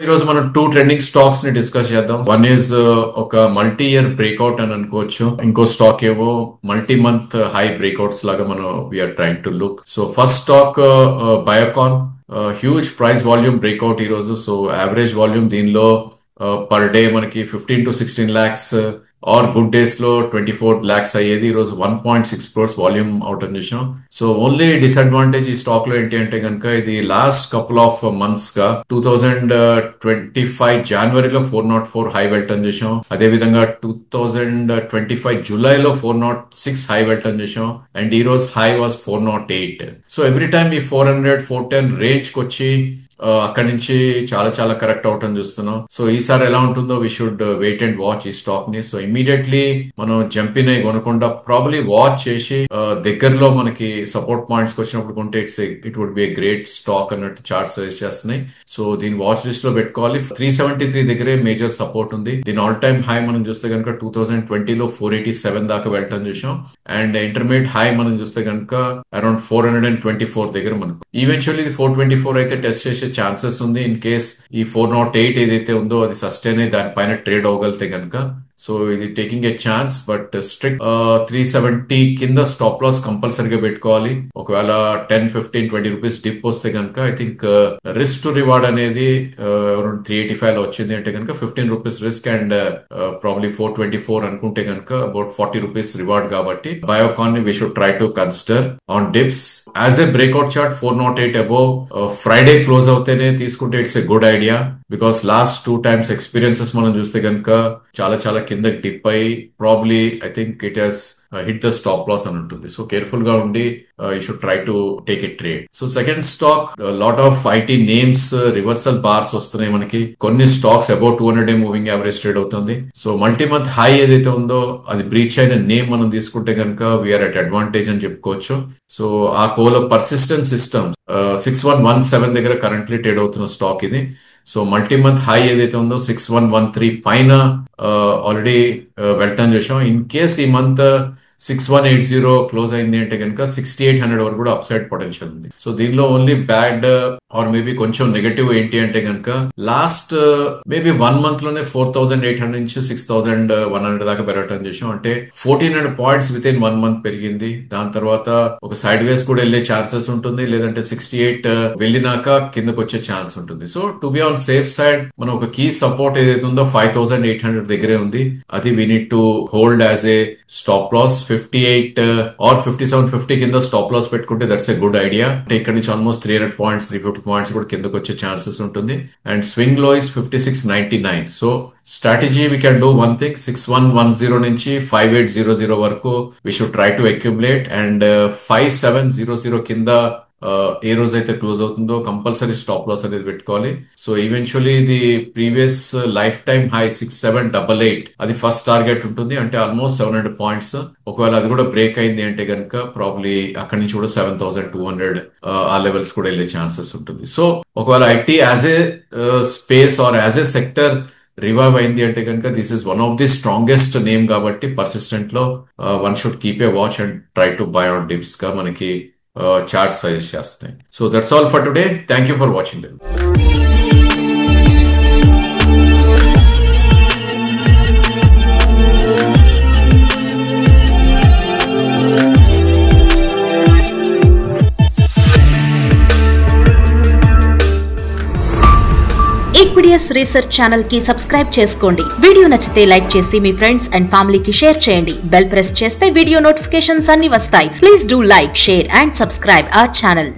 ఈ రోజు మనం టూ ట్రెండింగ్ స్టాక్స్ ని డిస్కస్ చేద్దాం. వన్ ఈజ్ ఒక మల్టీ ఇయర్ బ్రేక్అవుట్ అని అనుకోవచ్చు. ఇంకో స్టాక్ ఏవో మల్టీ మంత్ హై బ్రేక్అవుట్స్ లాగా మనం we are trying to look. So first stock Biocon, huge price volume breakout ఈ రోజు. సో యావరేజ్ వాల్యూమ్ దీనిలో పర్ డే మనకి 15 to 16 lakhs or good days లో 24 lakhs అయ్యేది. ఈ రోజు 1.6 crores వాల్యూమ్ అవుట్ అని చూసాం. సో ఓన్లీ డిసడ్వాంటేజ్ ఈ స్టాక్ లో ఏంటి అంటే కనుక ఇది లాస్ట్ కపుల్ ఆఫ్ మంత్స్ గా 2025 జనవరిలో 404 హై వెళ్ళటం చూసాం. అదే విధంగా 2025 జూలైలో 406 హై వెళ్ళటం చూసాం. అండ్ ఈ రోజు high was 408. So every time ఈ 400, 410 రేంజ్ కి వచ్చి అక్కడి నుంచి చాలా చాలా కరెక్ట్ అవటం చూస్తున్నాం. సో ఈసారి ఎలా ఉంటుందో we should wait and watch ఈ స్టాక్ ని. సో ఇమీడియట్లీ మనం జంపిన్ అయి కొనకుండా ప్రాబ్లీ వాచ్ చేసి దగ్గరలో మనకి సపోర్ట్ పాయింట్స్ వచ్చినప్పుడు కొంటే it would be a great stock అన్నట్టు చార్ట్ సజెస్ట్ చేస్తున్నాయి. సో దీని వాచ్ లిస్ట్ లో పెట్టుకోవాలి. 373 దగ్గరే మేజర్ సపోర్ట్ ఉంది. దీని ఆల్ టైమ్ హై మనం చూస్తే కనుక 2020లో 487 దాకా వెళ్ళటం చూసాం. అండ్ ఇంటర్మీడియట్ హై మనం చూస్తే కనుక అరౌండ్ 424 దగ్గర మనకు ఈవెన్చువల్లీ ఇది 424 అయితే టెస్ట్ చేసే ఛాన్సెస్ ఉంది. ఇన్ కేస్ ఈ 408 ఏదైతే ఉందో అది సస్టైన్ అయ్యి దానిపైన ట్రేడ్ అవ్వగలితే కనుక. సో ఇది taking a chance, but strict 370 కింద స్టాప్ లాస్ కంపల్సరీగా పెట్టుకోవాలి. ఒకవేళ 10, 15, 20 రూపీస్ డిప్ వస్తే కనుక I think risk to reward అనేది అరౌండ్ 385 లో వచ్చింది అంటే కనుక 15 రూపీస్ రిస్క్ అండ్ ప్రాబ్లీ 424 అనుకుంటే కనుక అబౌట్ 40 రూపీస్ రివార్డ్. కాబట్టి బయోకాన్ ని we should try to consider on dips. As a breakout chart 408 above Friday close అవుతేనే తీసుకుంటే it's a good idea. Because last 2 times experiences మనం చూస్తే కనుక చాలా చాలా కింద డిప్ అయి probably I think it has hit the stop loss అని ఉంటుంది. సో కేర్ఫుల్ గా ఉండి you should try to take it trade. So second stock, lot of IT names reversal bars వస్తున్నాయి మనకి. కొన్ని stocks about 200 day moving average trade అవుతుంది. So multi month high ఏదైతే ఉందో అది బ్రీచ్ అయిన నేమ్ మనం తీసుకుంటే కనుక వీఆర్ అట్ అడ్వాంటేజ్ అని చెప్పుకోవచ్చు. సో ఆ కోలో పర్సిస్టెంట్ సిస్టమ్స్ 6117 దగ్గర కరెంట్లీ ట్రేడ్ అవుతున్న స్టాక్ ఇది. సో మల్టీ మంత్ హై ఏదైతే ఉందో 6113 పైన ఆల్రెడీ వెళ్ళటం చేసాం. ఇన్ కేస్ ఈ మంత్ 6180 క్లోజ్ అయింది అంటే కనుక 6800 వరకు కూడా అప్ సైడ్ పొటెన్షియల్ ఉంది. సో దీనిలో ఓన్లీ బ్యాడ్ ఆర్ మేబీ కొంచెం నెగటివ్ ఏంటి అంటే కనుక లాస్ట్ మేబీ 1 month లోనే 4800 నుంచి 6100 దాకా పెరగటం చేసాం. అంటే 1400 పాయింట్స్ విత్ ఇన్ 1 month పెరిగింది. దాని తర్వాత ఒక సైడ్ వేస్ కూడా వెళ్ళే ఛాన్సెస్ ఉంటుంది. లేదంటే 68 వెళ్ళినాక కిందకు వచ్చే ఛాన్స్ ఉంటుంది. So to be on safe side మనం ఒక కీ సపోర్ట్ ఏదైతే ఉందో 5800 దగ్గరే ఉంది. అది we need to hold as a stop loss. 58 or 5750 కింద స్టాప్ లాస్ పెట్టుకుంటే దట్స్ ఎ గుడ్ ఐడియా. అంటే ఇక్కడ నుంచి ఆల్మోస్ట్ 300 పాయింట్స్ 350 పాయింట్స్ కూడా కిందకు వచ్చే ఛాన్సెస్ ఉంటుంది. అండ్ స్వింగ్ లో is 5699. So strategy we can do one thing, 6110 నుంచి 5800 వరకు we should try to accumulate. And 5700 కింద ఏ రోజైతే క్లోజ్ అవుతుందో కంపల్సరీ స్టాప్ లాస్ అనేది పెట్టుకోవాలి. సో ఈవెన్చువల్లీ ఇది ప్రీవియస్ లైఫ్ టైమ్ హై 6788 అది ఫస్ట్ టార్గెట్ ఉంటుంది. అంటే ఆల్మోస్ట్ 700 పాయింట్స్. ఒకవేళ అది కూడా బ్రేక్ అయింది అంటే కనుక ప్రాబ్లీ అక్కడి నుంచి కూడా 7200 ఆ లెవెల్స్ కూడా వెళ్ళే ఛాన్సెస్ ఉంటుంది. సో ఒకవేళ IT as a space or as a sector revive అయింది అంటే కనుక this is one of the strongest name. కాబట్టి పర్సిస్టెంట్ లో one should keep a watch and try to buy on dips గా మనకి చార్ట్ సజెస్ట్ చేస్తాయి. So that's all for today. Thank you for watching them. ఈక్విడియస్ research channel కి subscribe చేసుకోండి. Video నచ్చితే like చేసి మీ ఫ్రెండ్స్ అండ్ ఫ్యామిలీకి షేర్ చేయండి. బెల్ ప్రెస్ చేస్తే వీడియో నోటిఫికేషన్స్ అన్ని వస్తాయి. Please do like, share and subscribe our channel.